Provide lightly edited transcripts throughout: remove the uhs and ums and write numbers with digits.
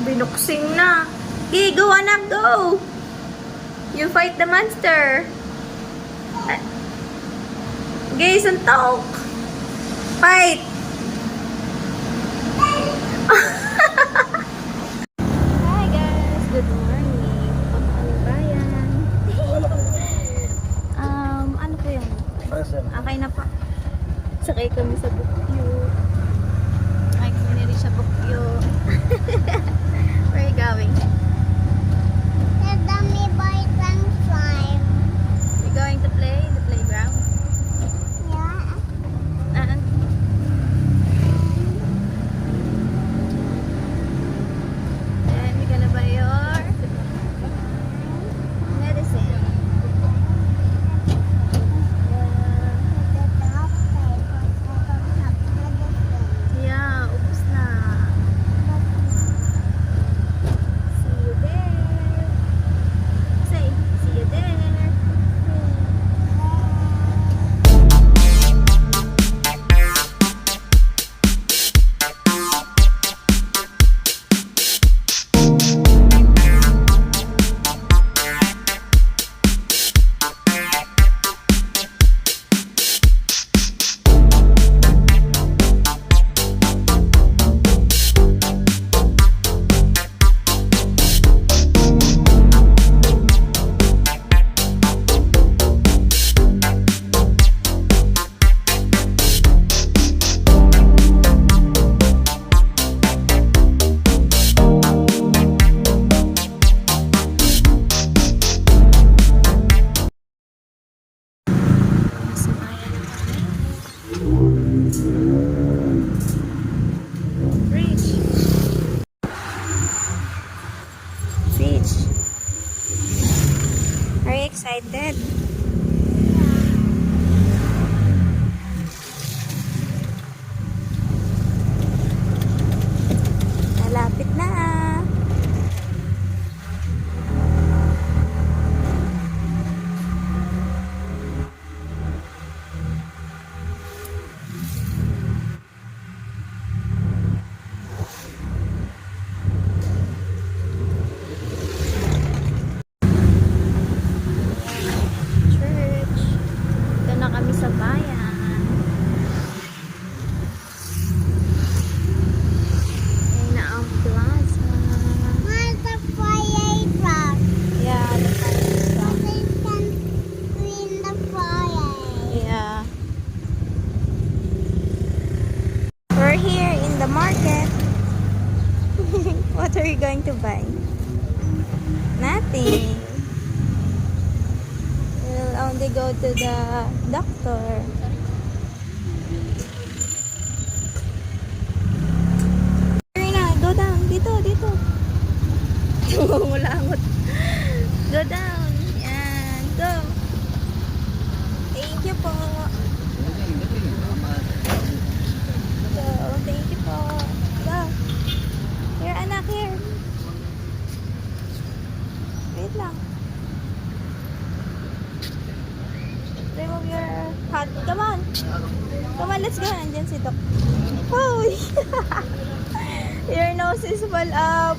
Binuksing na. Okay, go anak, go! You fight the monster. Okay, suntok. Fight! Hi guys, good morning. Pampang bayan. Ano po yan? Okay na pa. Sakay kami sa Bukyo. Sakay kami na rin sa Bukyo. Where are you going? The dummy boys and slime. You're going to play in the playground? Yeah. Then we're gonna buy your medicine. Yeah, ubus na. See you there. Say, see you there. Reach. Reach. Are you excited? Malapit na. Church. Ito na kami sa bayan. Ayun na ang plaza. Where's the fire truck? Yeah, the fire truck. They can clean the fire. Yeah. We're here in the market. What are you going to buy? Nothing. We'll only go to the doctor. Karina, go down. Dito, dito. Mulangot. Go down. Yan. Go. Thank you po. Go. Thank you po. Go. Here, anak, here. Wait lang. Remove your hat. Come on. Come on, let's go. Andyan si Doc. Hoy! Your nose is full of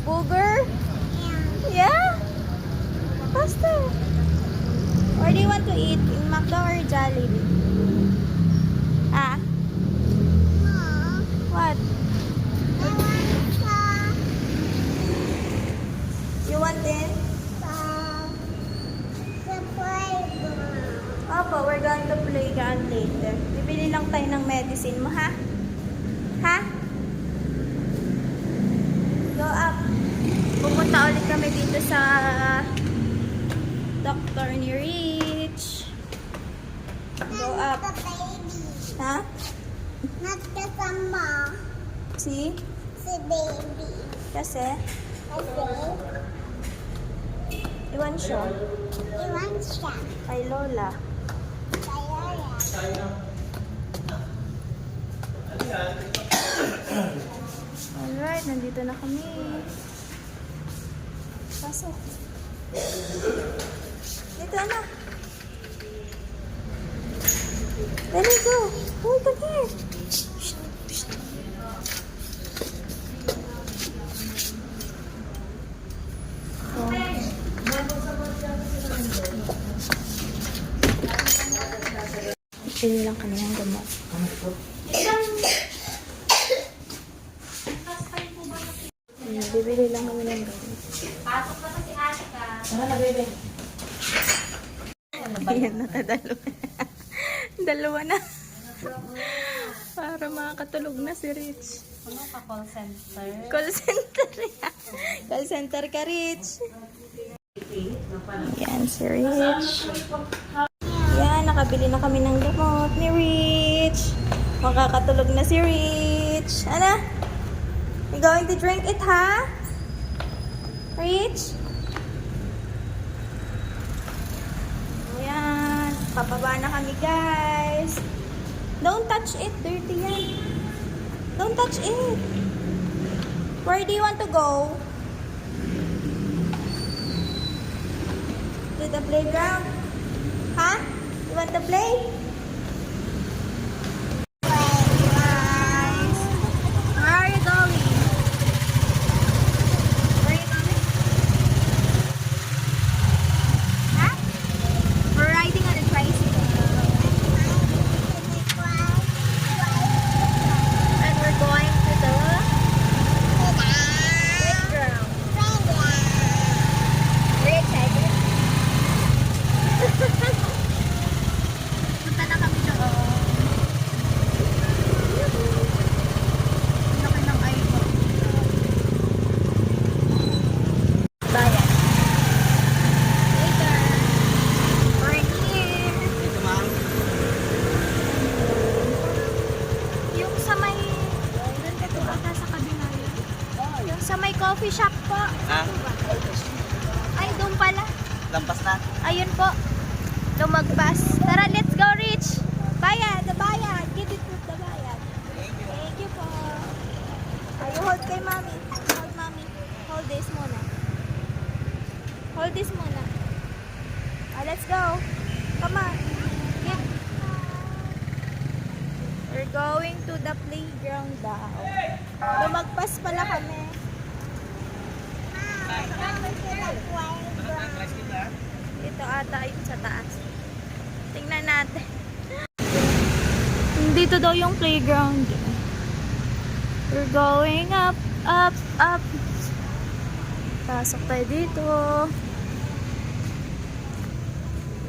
booger. Yeah? Faster. Where do you want to eat? In McDo or Jollibee? Ah? Mom, What? I want You want it? the playground. Opo, we're going to play God later. Bibili lang tayo ng medicine mo, ha? Ha? Go up. Pupunta ulit kami dito sa Dr. ni Rich. Go up. The baby. Ha? Not the samba. See? Si baby. Kasi, Okay. iwan siya Iwan siya. kay Lola. Kaya Alright, nandito na kami. Pasok. Dito na. Dali, go. Oh, come here. Shh, shh. Pili lang kami ng gamot. Bibili lang kami ng gamot. Pasok na si ate ka. Ano na, bebe? Ayan, nakadalawa. Dalawa na. Para makakatulog na si Rich. Ano ka, call center? Call center yan. Call center ka, Rich. Yan, si Rich. Yan, nakabili na kami ng gamot ni Rich. Makakatulog na si Rich. Ano? You going to drink it, ha? Rich? Ayan. Papaba na kami, guys. Don't touch it. Dirty yan. Don't touch it. Where do you want to go? To the playground? Huh? You want to play? Nice. Where are you going? Where are you going? Huh? We're riding on a tricycle. And we're going to the playground. Very excited. Punta na kami doon. Laki ng iPhone. Bayan. Later. We're here. Yung sa may... Doon ka to ata sa kabila yun. Yung sa may coffee shop po. Ha? Ay, doon pala. Lampas na. Ayun po. Lumagpas. Tara, let's go, Rich. Bayad, the bayad. Give it to the bayad. Thank you po. Ay, hold kay mami. Hold, mami. Hold this muna. Hold this muna. Let's go. Come on. Give. We're going to the playground daw. Lumagpas pala kami. Ito ata yun sa taas. Tingnan natin. Dito daw yung playground. We're going up, up, up. Pasok tayo dito.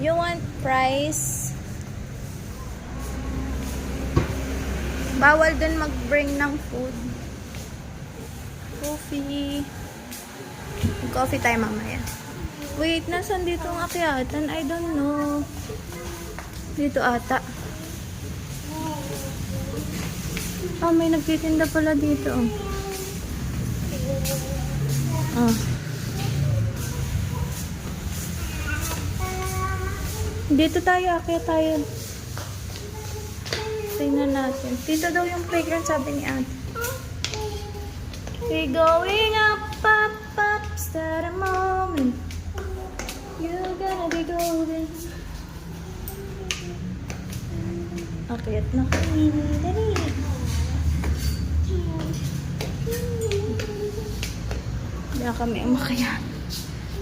You want fries? Bawal dun mag-bring ng food. Coffee. Coffee tayo mamaya. Wait, nasan dito ang akyatan? I don't know. Dito ata. Oh, may nagtitinda pala dito. Oh. Dito tayo, akyat tayo. Tingnan natin. Dito daw yung playground, sabi ni ate. We're going up, up, up, start a moment. You're gonna be golden. Akyat na kami. Dali. Hindi na kami umakyat.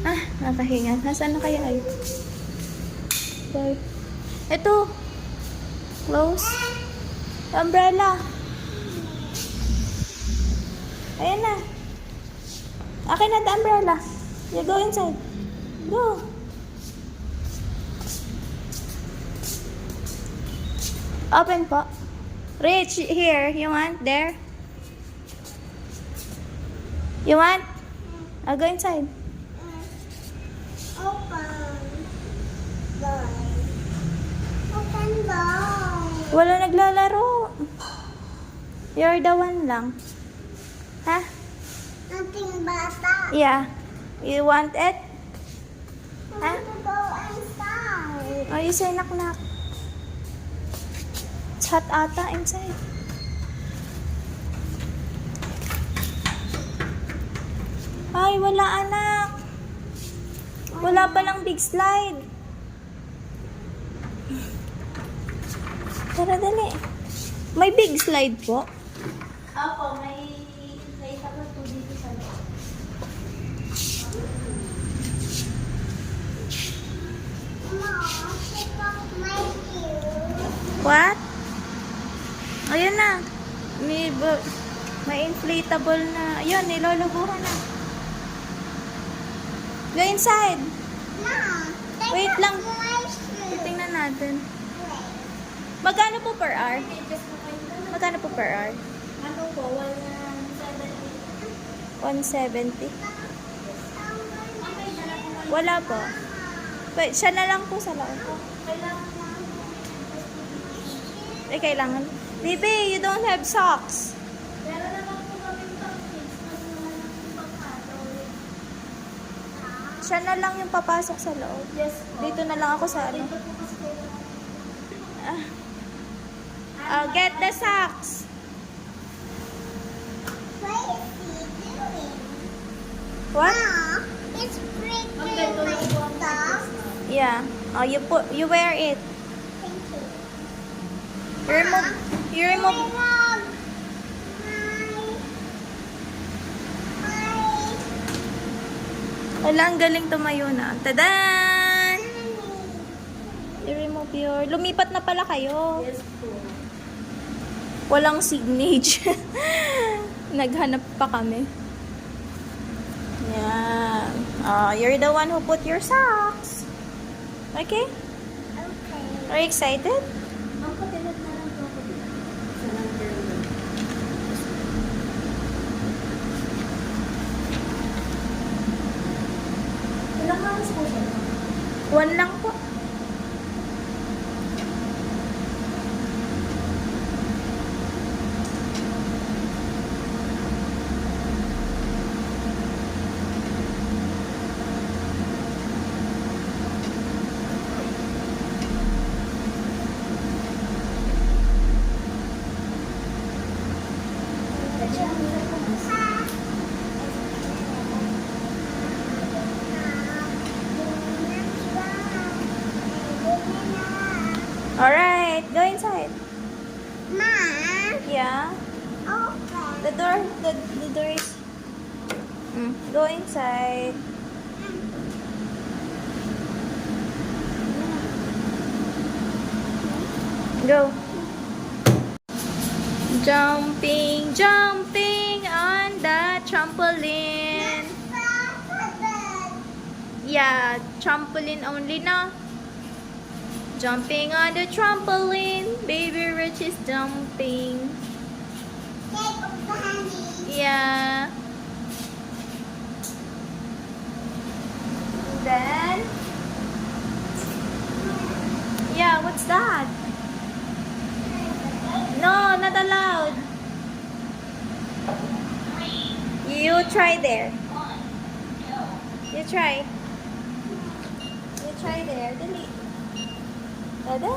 Ah, nakahinga. Nasaan na kaya ay? Okay. Ito. Close. Umbrella. Ayan na. Akin na the umbrella. You go inside. Go. Open po. Rich, here. You want? There? You want? I'll go inside. Open. Door. Open door. Wala naglalaro. You're the one lang. Ha? Ating bata. Yeah. You want it? I Ha? want to go inside. Oh, you say knock-knock. It's hot ata inside. Ay, wala anak. Wala palang big slide. Tara, dali. May big slide po. Opo, may isa pa po dito sa loob. Mom, take off my shoes. What? Ayun na. May inflatable na. Ayun, nilolobohan na. Go inside. Ma, take Wait out lang. my shoe. Tingnan natin. Wait. Magkano po per hour? Magkano po per hour? Ano po? 170. Wala po. Wait, siya na lang po sa loob. Eh, kailangan. Baby, you don't have socks. Meron naman po kami topics. Ano naman ang pagkatawid? Siya na lang yung papasok sa loob. Yes po. Dito na lang ako sa ano. Dito po kasi kayo. Get the socks. What is he doing? What? Ma, it's breaking my stuff. Yeah. Oh, you wear it. Thank you. You remove. Wala, ang galing tumayo na. Tadan! I-remove your... Lumipat na pala kayo. Yes po. Walang signage. Naghanap pa kami. Yan. You're the one who put your socks. Okay? Okay. Are you excited? Ang patinod na lang po ako dito. Sa number 1. Ilang oras po siya? 1 lang po. Alright, go inside. Ma, Yeah. okay. The door is... Go inside. Go. Jumping on the trampoline. Yeah, trampoline only na. Jumping on the trampoline. Baby Rich is jumping. Take off the handy. Yeah. Then, yeah, what's that? No, not allowed. You try there. You try. You try there. Dali. Ta-da!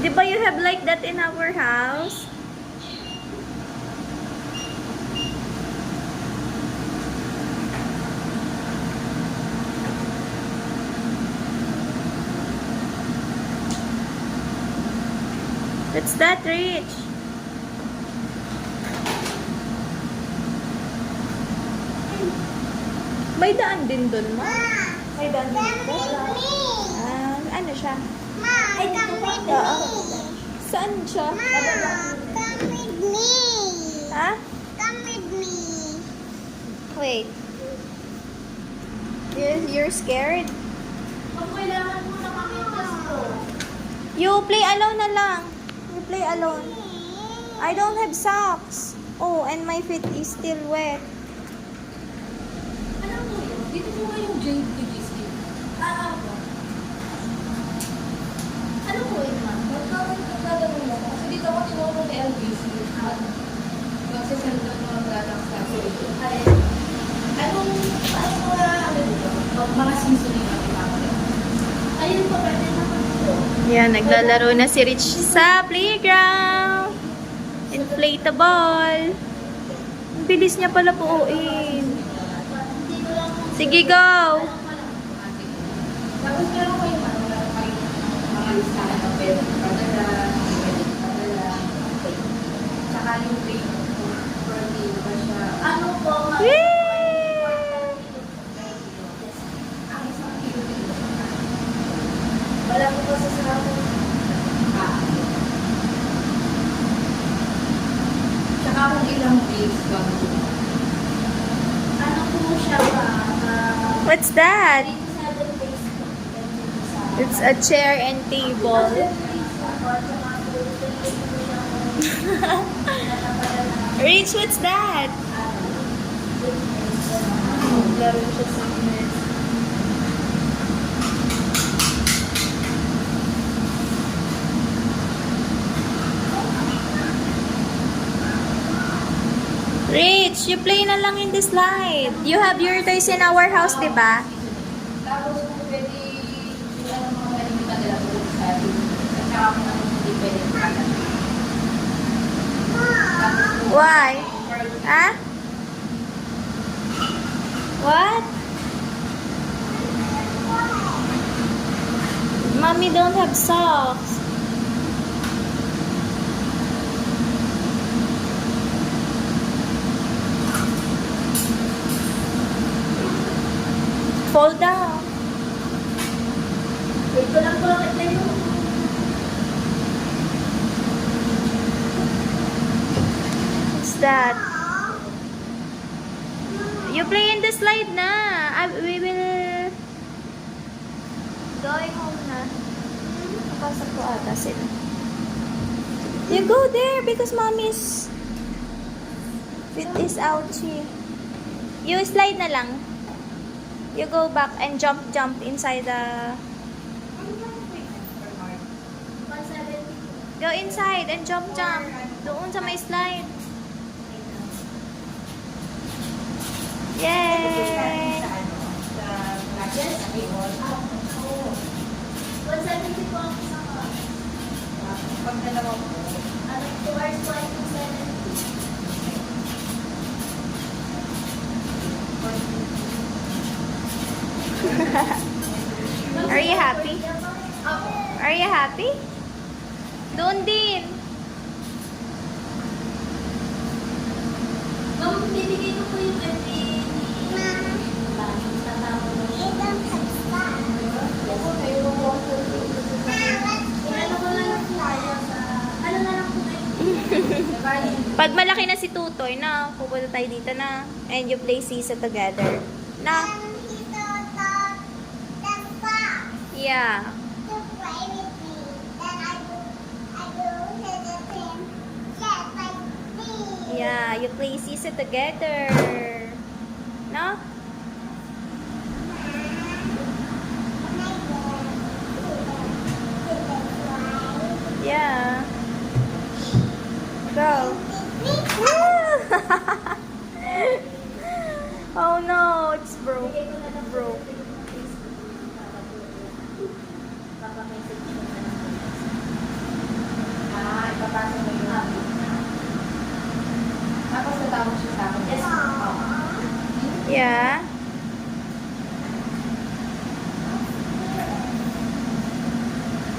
Di ba you have like that in our house? What's that, Rich? May daan din dun, ma. May daan din Come dun. with me. Ano siya? Ma, come with me. Saan siya? Ma, come with me. Ha? Come with me. Wait. You're scared? Kung kailangan mo na kami po. You play alone na lang. You play alone. I don't have socks. Oh, and my feet is still wet. Ano po yun? Dito po ba yung JDGC? Po. Ano po yun, ma'am? Magkakaroon mo. Kasi dito ako tinuro kay LBC. Magsasend ng mga products sa Ay, Anong mga ano dito? Mga seasoning ang pinapagawa. ayun po, pwede naman po. Yan, naglalaro na si Rich sa playground. Inflatable. Ang bilis niya pala puuin. Hindi ko lang po. Sige, go! Tapos meron ko yung ano, meron kayong mga listahan ng pwede padala, pwede padala. Tsaka yung pay for day ba siya. Ano po, ma'am? Whee! Wala po kasi sa akin. Tsaka kung ilang days bago. Ano po siya ba? What's that? 7 days po. It's a chair and table. Rich, what's that? Laro siya sa mess. Rich, you play na lang in the slide. You have your toys in our house, di ba? Tapos kung pwede, sila ng mga pwede magdala po sa atin. At saka kung ano hindi pwede magdala. Tapos kung Why? Huh? What? Mommy don't have socks. Fall down. Wait ko lang po bakit na yun. What's that? You play in the slide na. We will going home na. Napasok ko ata sila. You go there because mommy's feet is ouchy. You slide na lang. You go back and jump inside the... 170. Go inside and jump. Doon sa may slide. Yay! 170 po ang isang oras. pag dalawa po, 2 hours po ay 270. Are you happy? Are you happy? Doon din. Ma'am, bibigay ko po yung FA ni Tatama mo. Ano ko na lang po tayo sa... Ano na lang po tayo? Pag malaki na si Tutoy na, pupunta tayo dito na. And you play Sisa together. Na? Yeah. Yeah, you play Sisa together. No? Yeah. Go. Oh no, it's broke. Broke. ipapasa mo yung tapos natawag siya sa akin. Yes. Yeah.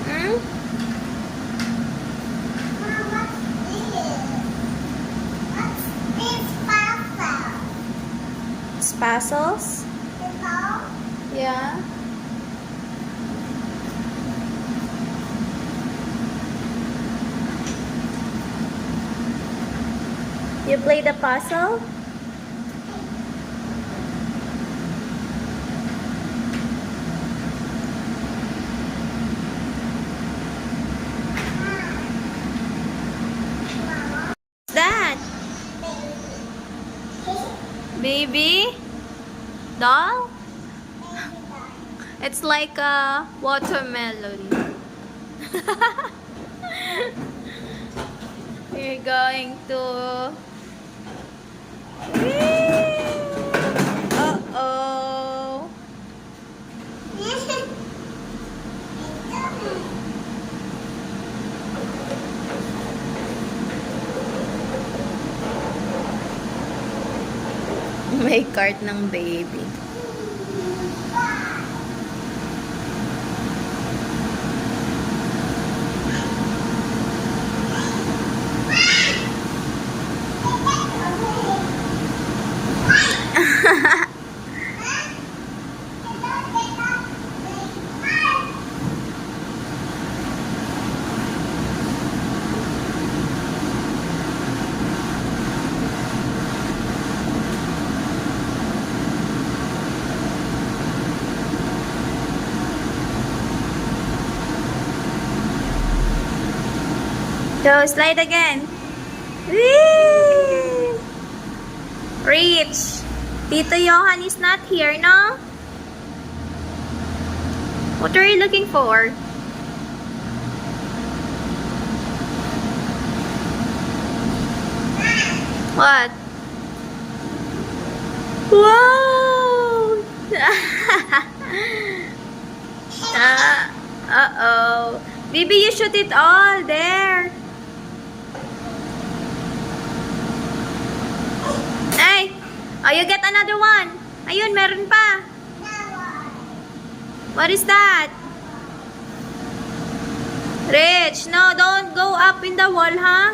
Hmm? Spazzles? Yeah. You play the puzzle? What's that? Baby? Doll? It's like a watermelon. We're going to... Uh-oh. May cart ng baby. Go, slide again. Whee! Reach. Tito Johan is not here, no? What are you looking for? What? Wow! Uh-oh. Baby, you shoot it all there. Hey! Oh, you get another one. Ayun, meron pa. What is that? Rich, no, don't go up in the wall, huh?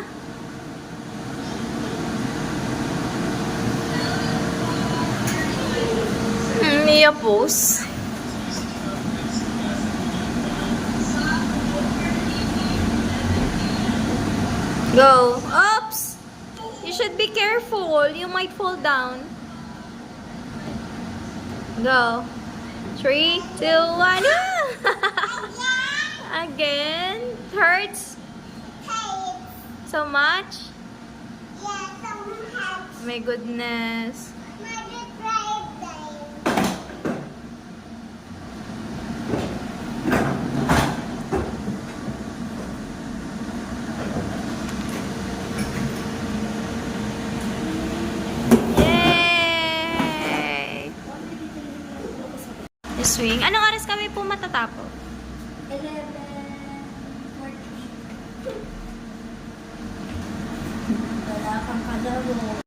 Mia pose. Go. Oops! You should be careful. You might fall down. Go. 3, 2, 1. Again. It hurts so much. My goodness. Yay! The swing. Anong oras kami po matatapos? 11:40. Wala kang kalaro.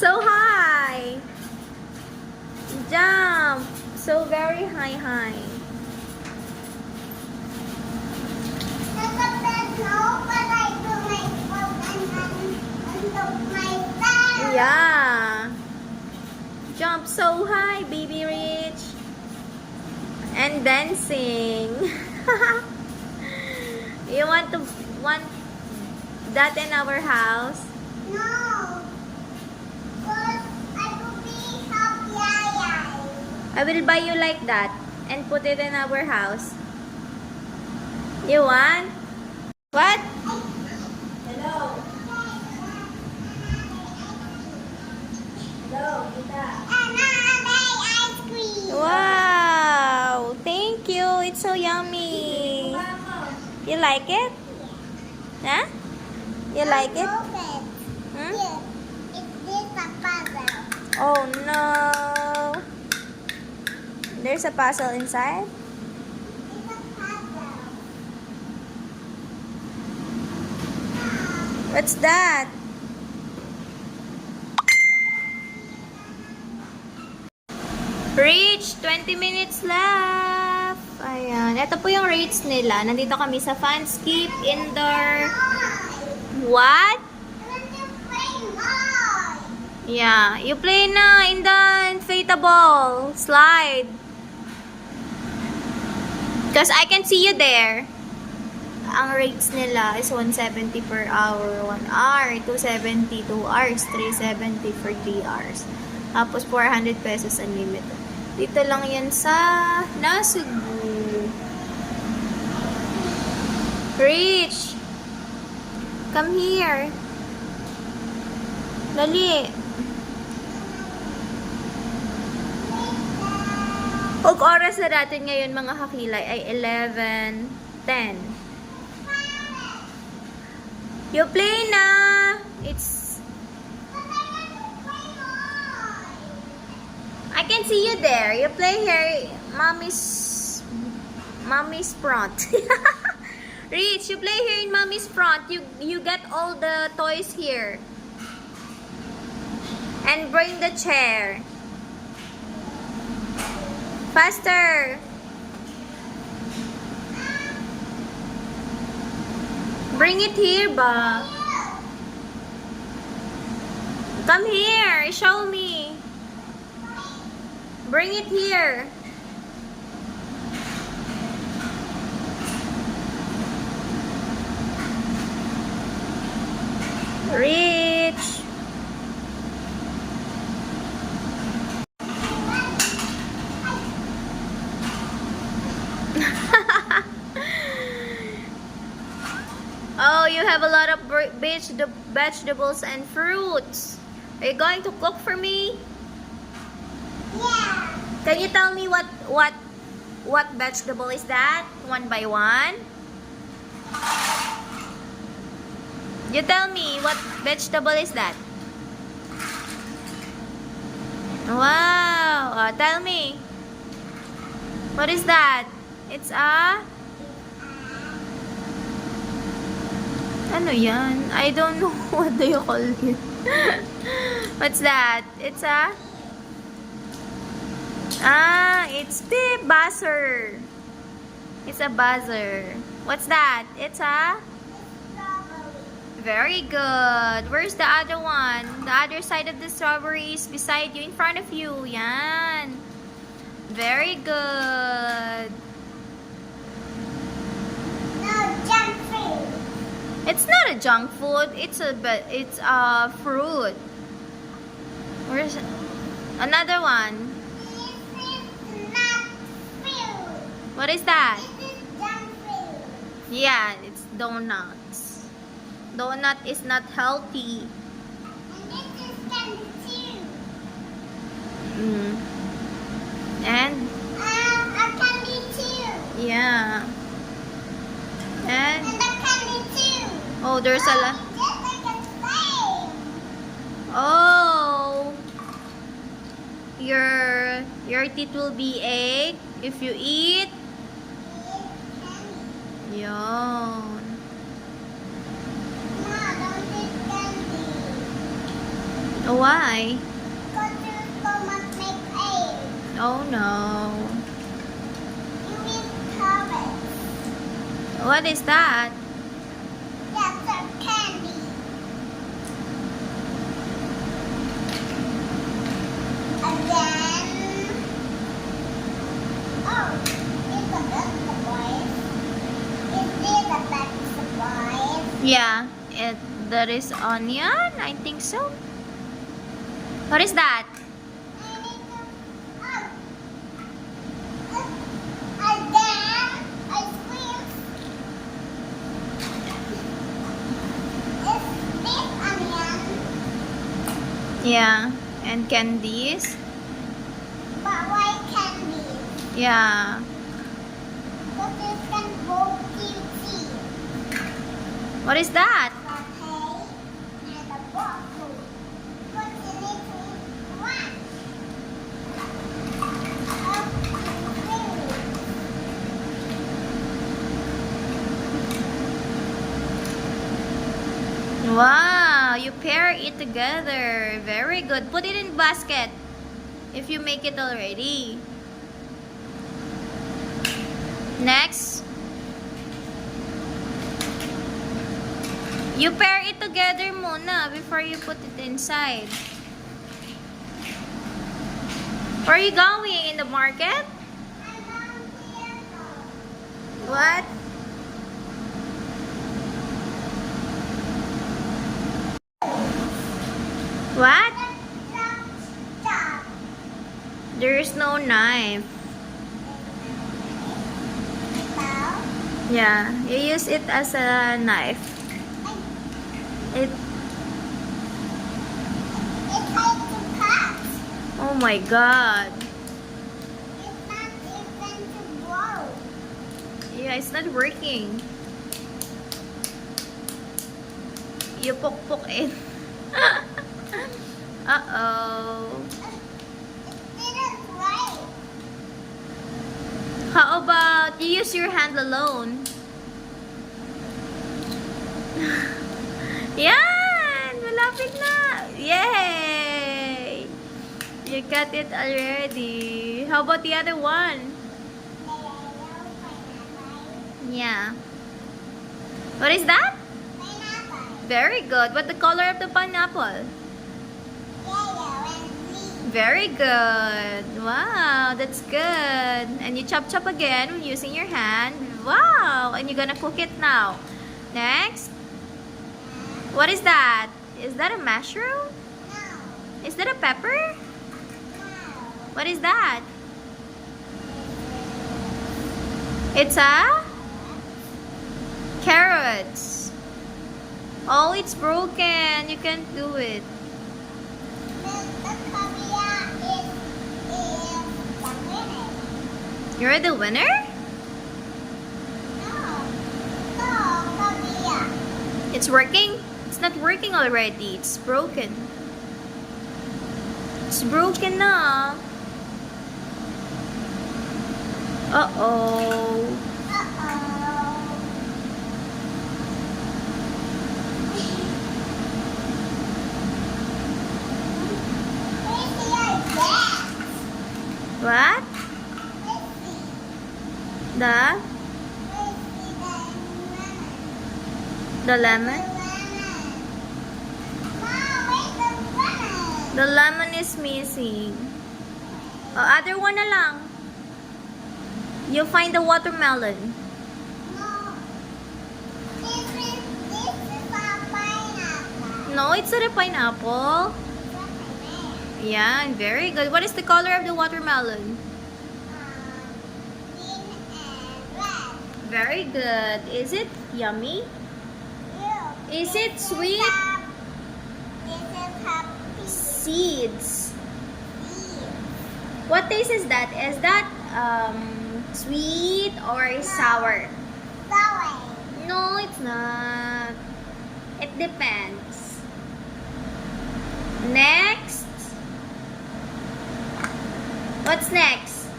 So high. Jump. So very high. Yeah. Jump so high, baby Rich. And dancing. You want that in our house? No. But I will be happy. I will buy you like that and put it in our house. You want? What? Hello. Hello, kita. Ice cream. Wow! Thank you. It's so yummy. You like it? Huh? You like it? Hmm? Yes. It's this a puzzle. Oh no. There's a puzzle inside? It's a puzzle. What's that? Reach! 20 minutes left. Ayan. Ito po yung rates nila. Nandito kami sa Fanscape Indoor. What? I want to play more. Yeah. You play na in the inflatable slide. Because I can see you there. Ang rates nila is 170 per hour, 1 hour, 270, 2 hours, 370 for 3 hours. Tapos 400 pesos unlimited. Dito lang yan sa Nasugbu. Rich! Come here. Dali. Ang oras na natin ngayon mga kakilay ay 11:10. You play na. It's I can see you there. You play here. Mommy's front. Rich, you play here in mommy's front. You get all the toys here. And bring the chair. Faster. Bring it here, ba? Come here. Show me. Bring it here. Rich. have a lot of vegetables and fruits. Are you going to cook for me? Yeah. Can you tell me what vegetable is that? One by one. You tell me what vegetable is that? Wow. Tell me. What is that? It's a... Ano yan? I don't know. What do you call it? What's that? It's a... it's the buzzer. It's a buzzer. What's that? It's a... Very good. Where's the other one? The other side of the strawberry is beside you, in front of you. Yan. Very good. No, junk food. It's not a junk food. It's a fruit. Where's another one? This is not food. What is that? This is junk food. Yeah, it's donuts. Donut is not healthy. And this is candy too. Mm. And A candy too. yeah. And And a candy too. oh, there's a lot. Just like a slime. Oh, your teeth will be ache if you eat. Yon. No, don't eat candy. Why? Because your stomach make ache. Oh no. You eat carrots. What is that? That's a candy. Again. Oh, it's a vegetable. Is this a vegetable? Yeah, that is onion. I think so. What is that? I need to. Again, ice cream. Is this onion? Yeah, and candies. But why candy? Yeah. Because this can go QC. What is that? Latte and a bottle. But you need to eat one. Of food. Wow, you pair it together. Very good. Put it in basket if you make it already. Next. You pair it together muna before you put it inside. Where are you going? In the market? I'm on piano. What? What? Stop. There is no knife. Now, Yeah, you use it as a knife. it's hard to cut. Oh my god. It's not even to blow. Yeah, it's not working. You poke it. Uh-oh. It didn't work. How about you use your hand alone? Yan! Malapit na! Yay! You got it already. How about the other one? Yeah. What is that? Pineapple. Very good. What the color of the pineapple? Yellow and green. Very good. Wow, that's good. And you chop again using your hand. Wow, and you're gonna cook it now. Next. What is that? Is that a mushroom? No. Is that a pepper? No. What is that? It's a carrots. Oh, it's broken. You can't do it. The Korea is the winner. You're the winner? No. No, Korea. It's working? It's not working already. It's broken. It's broken na. Uh-oh. Uh-oh. Where's your dad? What? The? The lemon? The lemon is missing. Other one na lang. You find the watermelon. No, it's not a pineapple. Yeah, very good. What is the color of the watermelon? Very good. Is it yummy? Is it sweet? Seeds. What taste is that? Is that sweet or sour? No, it's not. It depends. Next. What's next?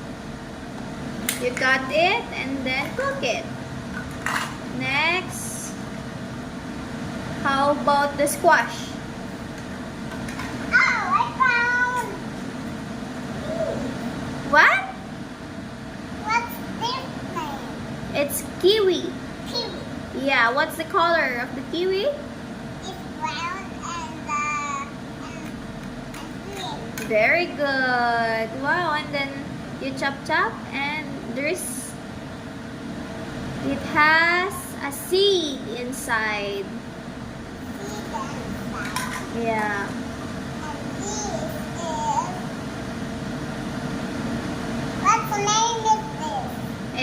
You cut it and then cook it. Next. How about the squash? What? It's kiwi. Yeah, what's the color of the kiwi? Very good. Wow, and then you chop and it has a seed inside. Yeah. What's the name of this?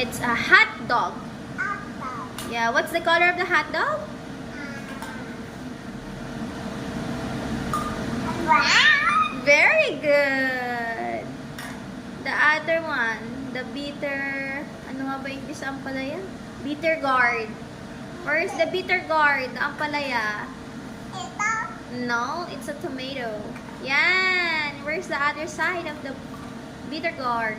It's a hot dog. Apple. Yeah, what's the color of the hot dog? Brown. Very good. The other one, the bitter, ano nga ba English sa ampalaya? Bitter gourd. Where's the bitter gourd, the ampalaya? Ito. No, it's a tomato. Yan. Where's the other side of the bitter gourd?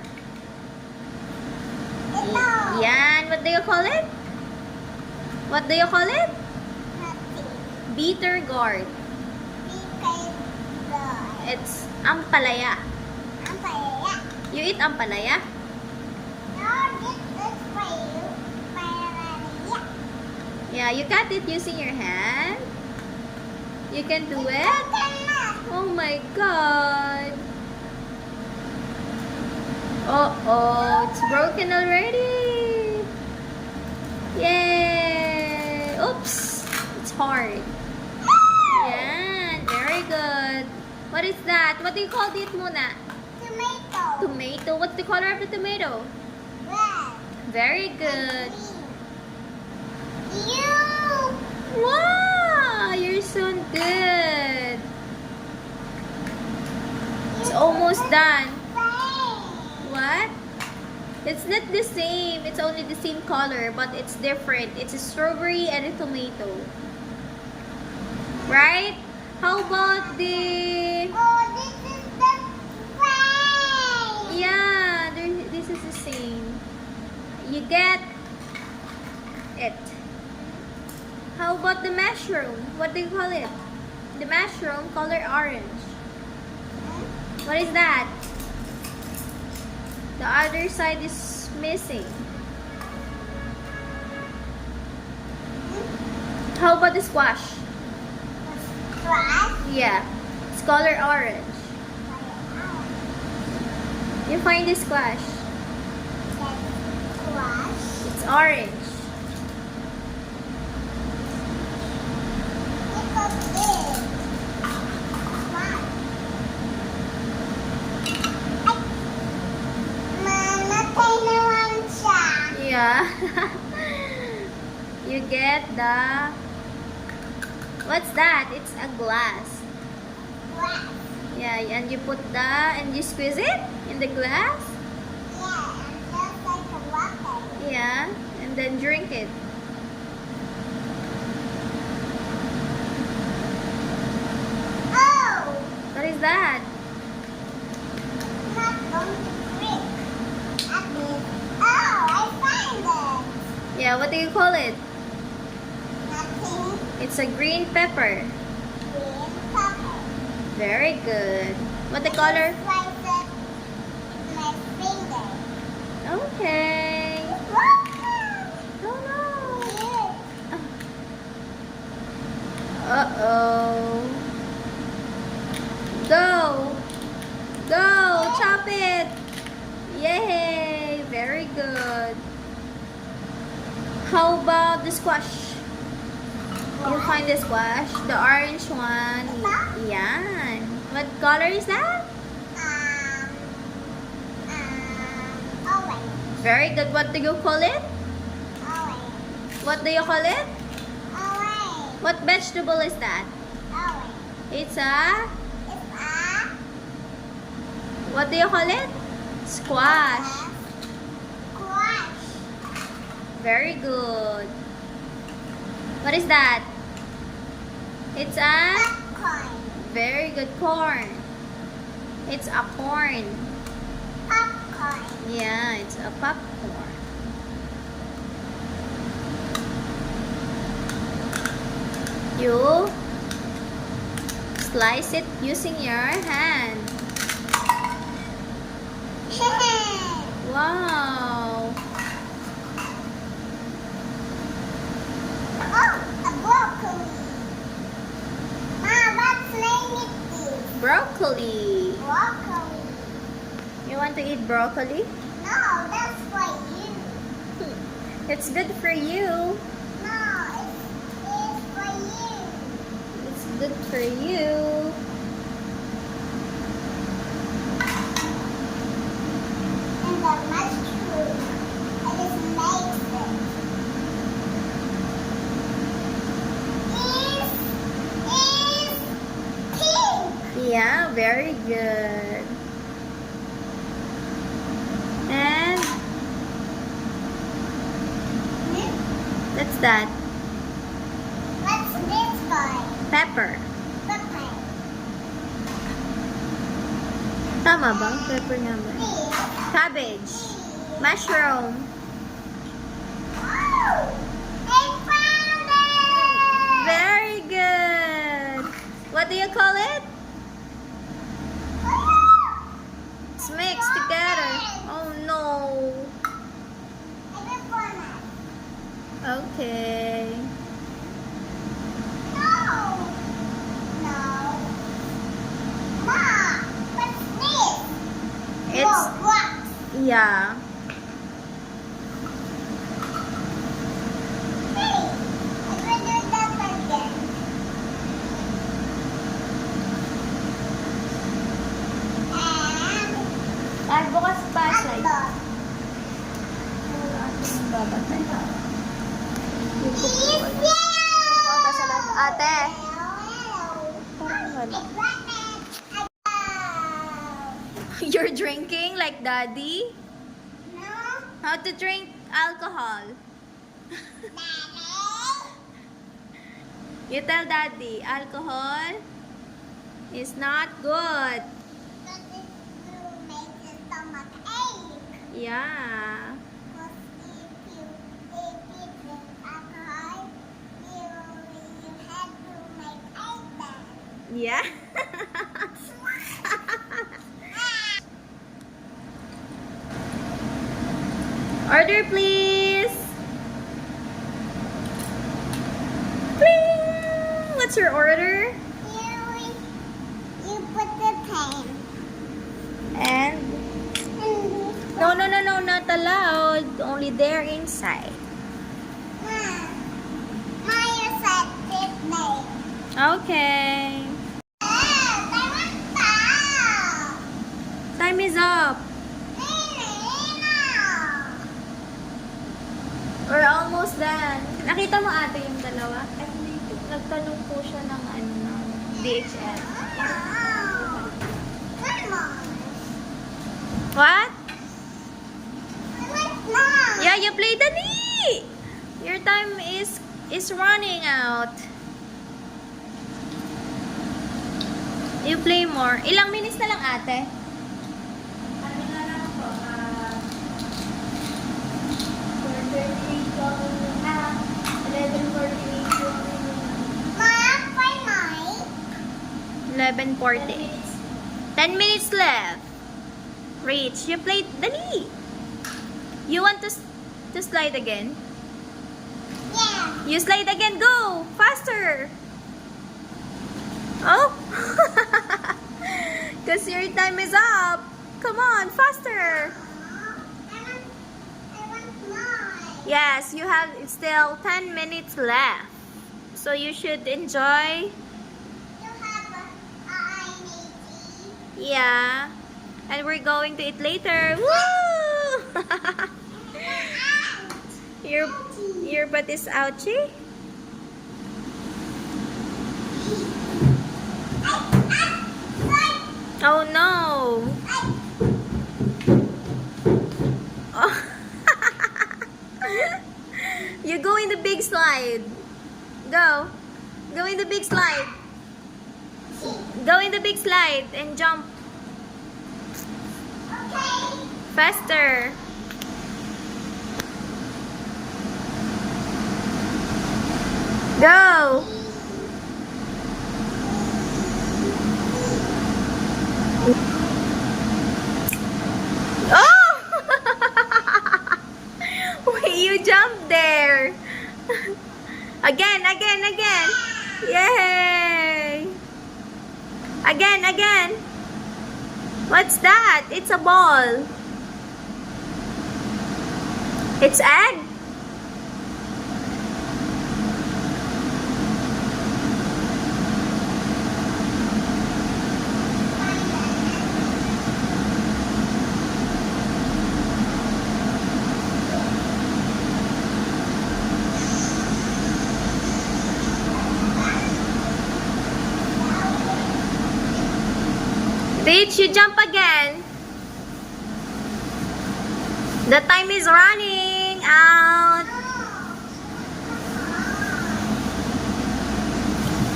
Ito. Yan. What do you call it? What do you call it? Nothing. Bitter gourd. Because It's ampalaya. ang paya. You eat ampalaya? No, this is for you. Paya. Yeah, you cut it using your hand. You can do it. Oh my god. Uh-oh, it's broken already. Yay! Oops, it's hard. Yan, very good. What is that? What do you call it muna? Tomato. Tomato. What's the color of the tomato? Red. Very good. You. Wow, you're so good. It's almost done. What? It's not the same. It's only the same color, but it's different. It's a strawberry and a tomato. Right? How about the... Oh, this is the same. Yeah, this is the same. You get it. How about the mushroom? What do you call it? The mushroom, color orange. What is that? The other side is missing. How about the squash? Squash. Yeah, it's color orange. You find the squash. Squash. It's orange. Look at this. Squash. Mamatay naman siya. Yeah. You get the... What's that? It's a glass. Glass. Yeah, and you put and you squeeze it in the glass. Yeah, and just like a water. Yeah, and then drink it. Oh, What is that? not going to break. That means, oh, I find it. Yeah, what do you call it? Nothing. It's a green pepper. Green pepper. Very good. What the color? Slice it with my finger. Okay. Wow. Oh no. Here. Uh-oh. Go. Go. Chop it. Yay. Very good. How about the squash? You find the squash? The orange one. Yan. What color is that? Orange. Very good. What do you call it? Orange. What do you call it? Orange. What vegetable is that? Orange. It's a... It's a What do you call it? Squash. squash. Very good. What is that? It's a... Popcorn. Very good. Corn. It's a corn. Popcorn. Yeah, it's a popcorn. You slice it using your hand. Wow. Oh, a broccoli. Ma, what's name it is? Broccoli. Broccoli. You want to eat broccoli? No, that's for you. It's good for you. No, it's for you. It's good for you. And the mushroom. I just makes it. Is pink. Yeah, very good. And what's that? What's this for? Pepper. Pepper. Tama ba? Pepper naman. This. Cabbage. Mushroom. Oh, I found it. Very good. What do you call it? It's mixed together. Oh no. I just want it. Okay. No. No. Ma, what's this? It's Rocks. yeah. Hey, I will do that again. And Ay, bukas flashlight. hotdog. Is Ate. You're drinking like daddy? No, How to drink alcohol? You tell daddy, alcohol is not good. but it will make the stomach ache. Yeah. Because if you drink alcohol, you have to make ache then. Yeah. Order please. Bling! What's your order? You put the pen. And no, not allowed. Only there inside. Maya said this name. Okay. Time is up. We're almost done. Nakita mo ate yung dalawa? Ay, hindi ito. Nagtanong po siya ng ano, ng DHL. Come on. What? What's mom? Yeah, you play dali! Your time is running out. You play more. Ilang minutes na lang, ate? Ano na lang po, 11:48 yung Mom, play mine. 11:40. 10 minutes left. Reach. You play dali. You want to slide again? Yeah. You slide again. Go! Faster! Oh! Because your time is up. Come on, faster! I want mine. Yes, you have still 10 minutes left. So you should enjoy. You have a tea. Yeah. And we're going to eat later. Woo! Your butt is ouchy? Oh no! Oh. You go in the big slide. Go. Go in the big slide. Go in the big slide and jump. Okay. Faster. Go. Oh! Wait, you jumped there. Again. Yay! Again. What's that? It's a ball. It's egg? Reach, you jump again. The time is running out.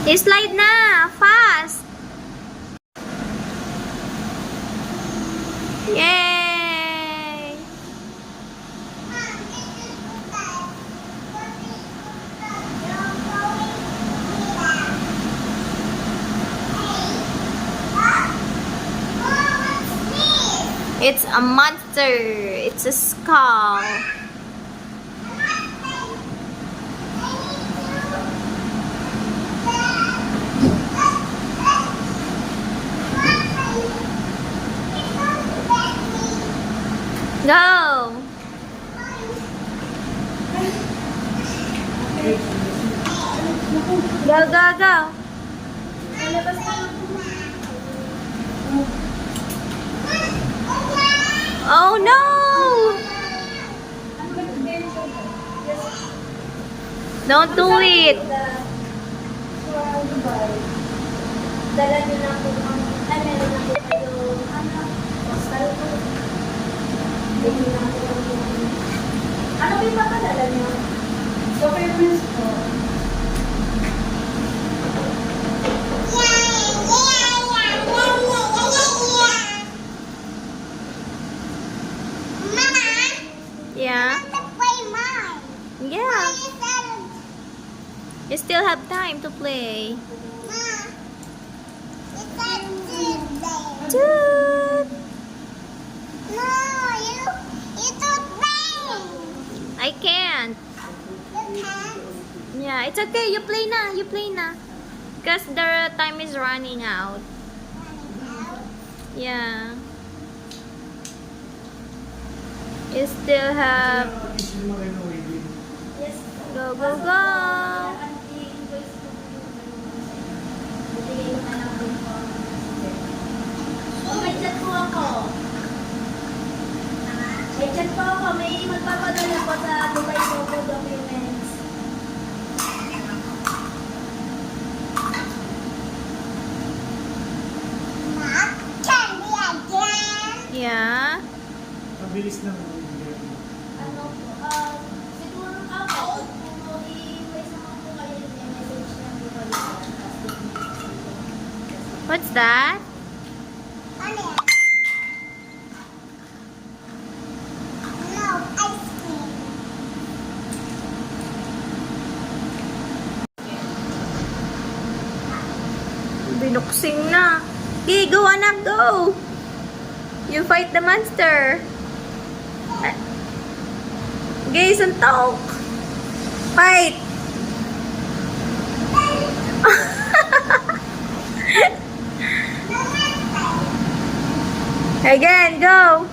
Slide na, fast. Yay! Mom, this is good. It's a monster. It's a skull. Go. Go. Oh no! Don't do it. Dala niyo na po ang, meron na po kayo, postal po. Bigyan na po yung, ano ba yung papadala niyo? Documents po. Yeah. Yeah. You still have time to play. Toot. I can't. Yeah, it's okay. You play na. Because the time is running out. Yeah. You still have... Yes. Go. Anti-invoice po yung bigay ko na lang po po. May chat po ako. May magpapadala po sa Dubai po documents. Yeah. Mabilis lang. Ano po, siguro ako, kung i-press naman po kayo yung message na po kayo. What's that? Ano yan? No, ice cream. Binuksing na. Okay, go anak, go! You fight the monster. Okay, suntok! Fight! Again, go!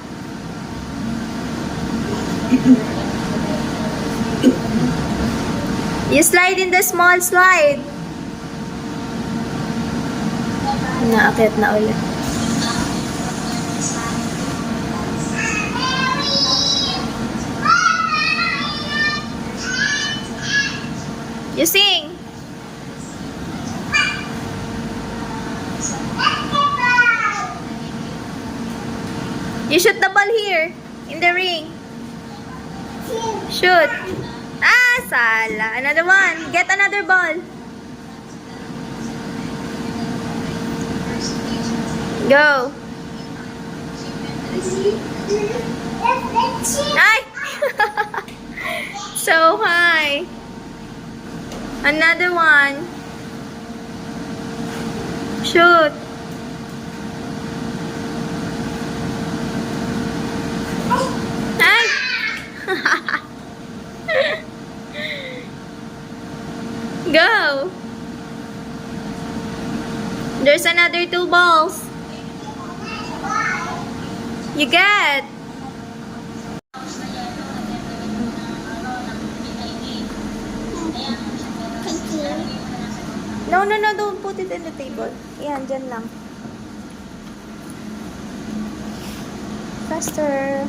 You slide in the small slide. Naakit na ulit. You sing. You shoot the ball here in the ring. Shoot. Ah, sala. Another one. Get another ball. Go. Ay! So high. Another one. Shoot. Ay! Go. There's another 2 balls. You get. Thank you. No, don't put it in the table. Yan, dyan lang. Faster.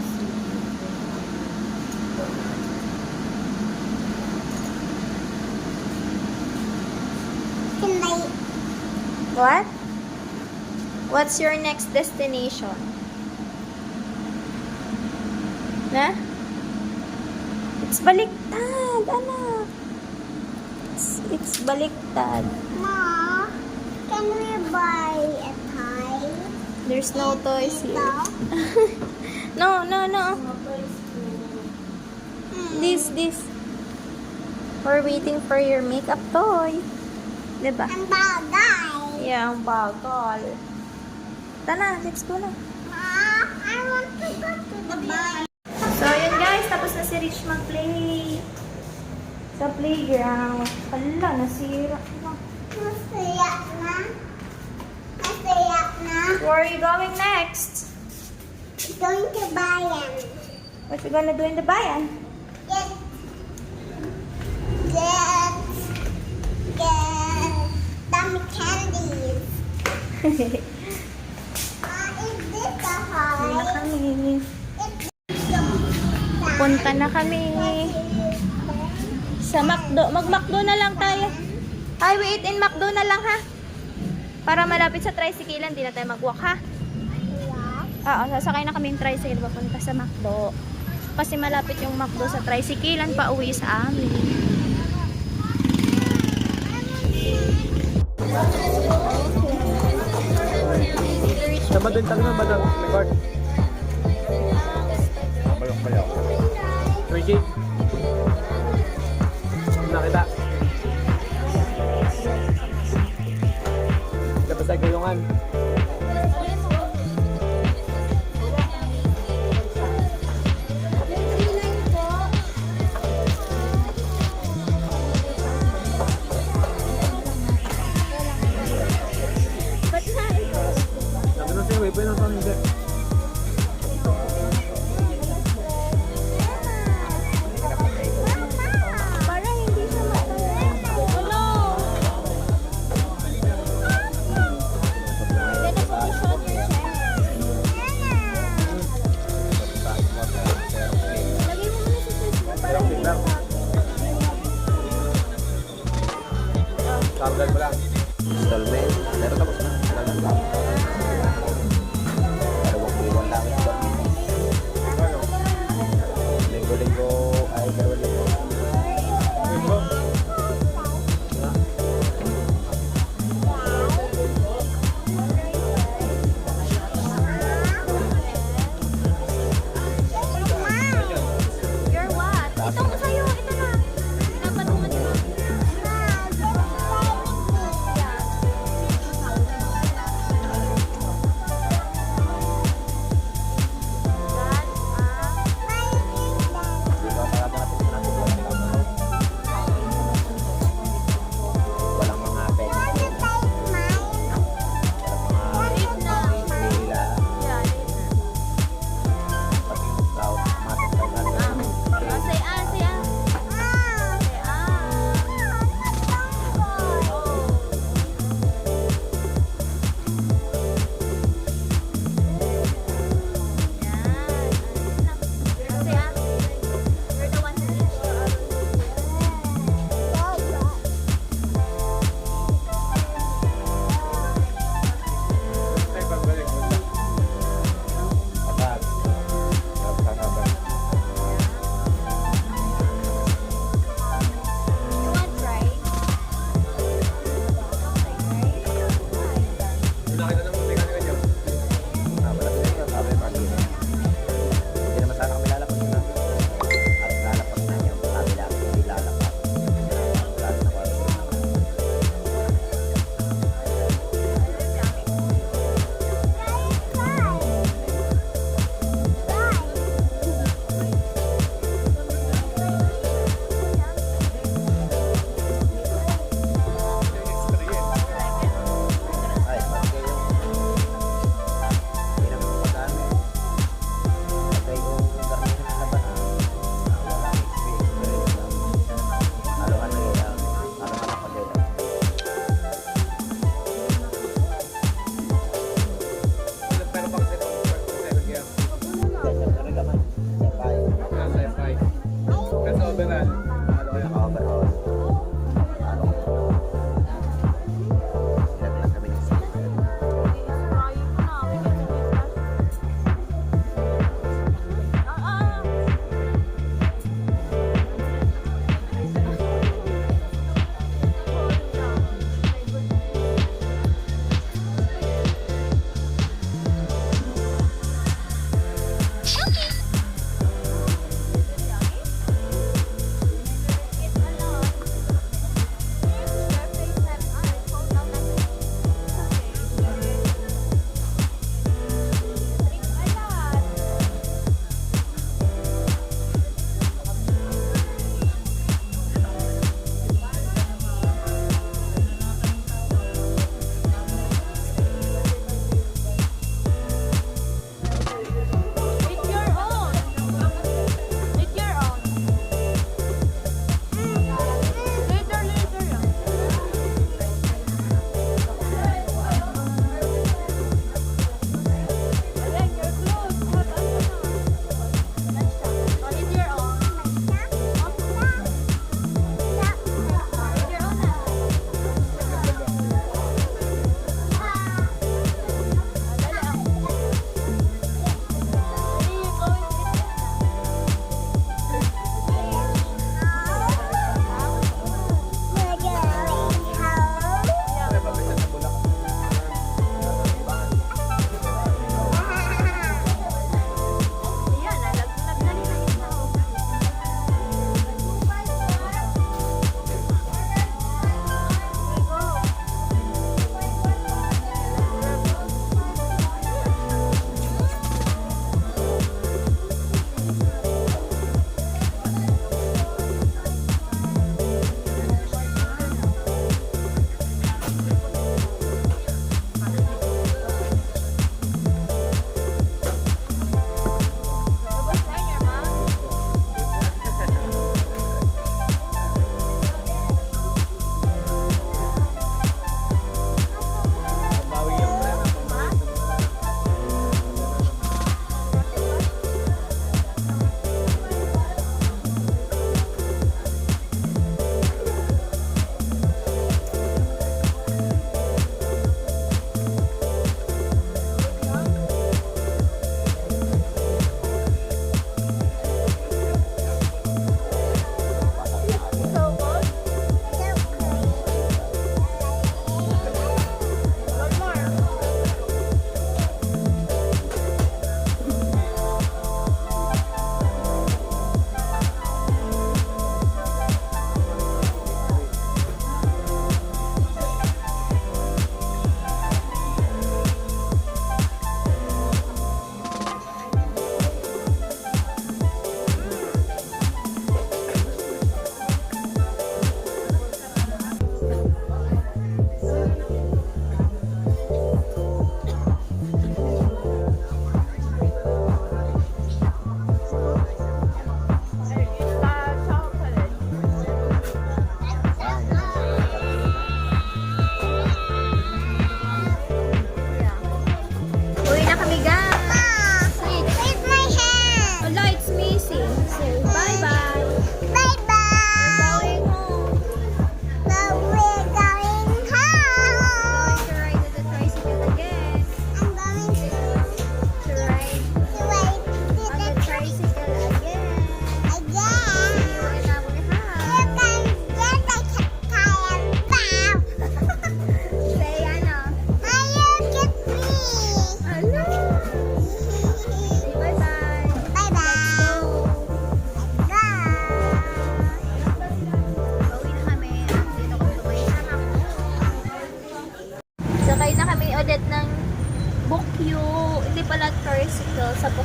Can I? What? What's your next destination? Na? It's baliktad, anak. It's baliktad. Ma, can we buy a tie? There's no toys here. No? No. This. We're waiting for your makeup toy. Diba? Ang bagay. Yeah, ang bagal. Tara, let's go na. Ma, I want to go to the bar. So, yun guys, tapos na si Rich mag-play sa playground. Hala, nasira na. Masaya na. Masaya na. Where are you going next? Going to bayan. What you gonna do in the bayan? Get dummy candies. Is this a Punta na high? kami. Is this a Punta na kami. Sa McDo. Mag-McDo na lang tayo. Ay, wait, in McDo na lang ha. Para malapit sa tricycle, hindi na tayo mag-walk ha. Oo, sasakay na kaming tricycle papunta sa McDo. Kasi malapit yung McDo sa tricycle, pa uwi sa amin. Sama din talaga ba ng record? Bayok. Ricky? Nakita. Dapat sa gayungan. Sabi na sa'yo, may pwede na hindi.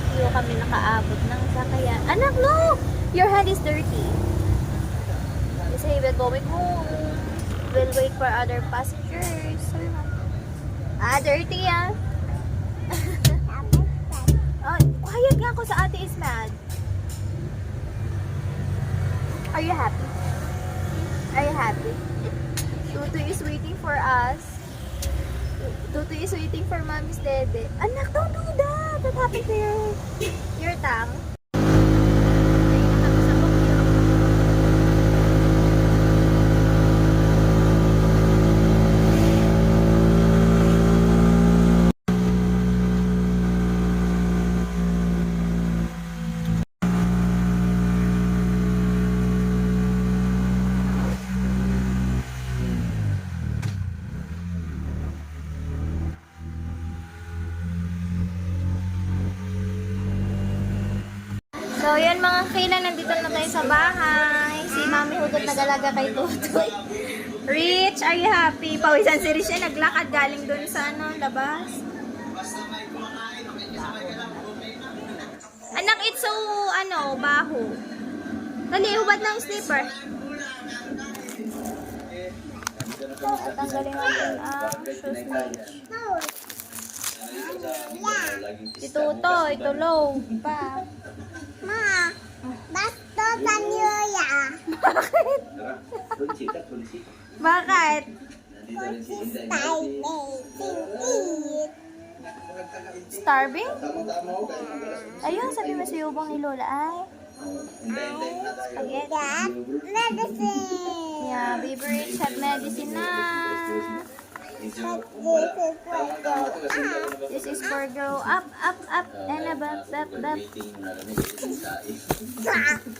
Bokyo kami nakaabot ng sakayan. Anak, no! Your hand is dirty. Kasi we're going home. We'll wait for other passengers. Dirty yan. Oh, quiet nga ako sa ate is mad. Are you happy? Are you happy? Tutu is waiting for us. Tutu is waiting for mommy's dede. Anak, don't do that! What happened to your tongue? Ayun na kami sa Bokyo. So, yan mga kailan, nandito na tayo sa bahay. Si Mami Hugot nag-alaga kay Tutoy. Rich, are you happy? Pawisan si Rich na naglakad galing dun sa labas. Anak, it's so, baho. Dali, hubad ng slipper. Tanggalin natin ang shoes ni Si Tutoy, tulog pa. Ma, basta tanyo ya. Bakit? Starving? Ayun, sabi mo sa yubong ni Lola ay. Spaghetti. Dad, medicine. Yeah, baby Rich had medicine na. This is for go up, and above, up.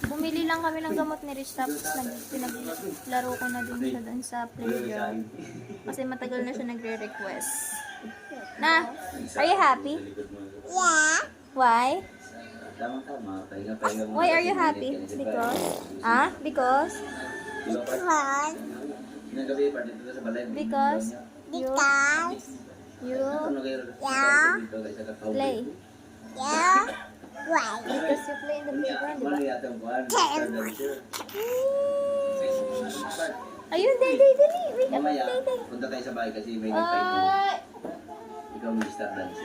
Bumili lang kami ng gamot ni Rich tapos pinaglaro ko na din siya doon sa playground. Kasi matagal na siya nagre-request. Na, are you happy? Yeah. Why? Why are you happy? Because? Because? Because? Because. You Yeah. play. Yeah. Why? Because you play in the playground, di ba? Ayun, Day. Wait, Mamaya, Day. punta tayo sa bahay kasi may nagpahinga. Ay! Ikaw mag-start dance.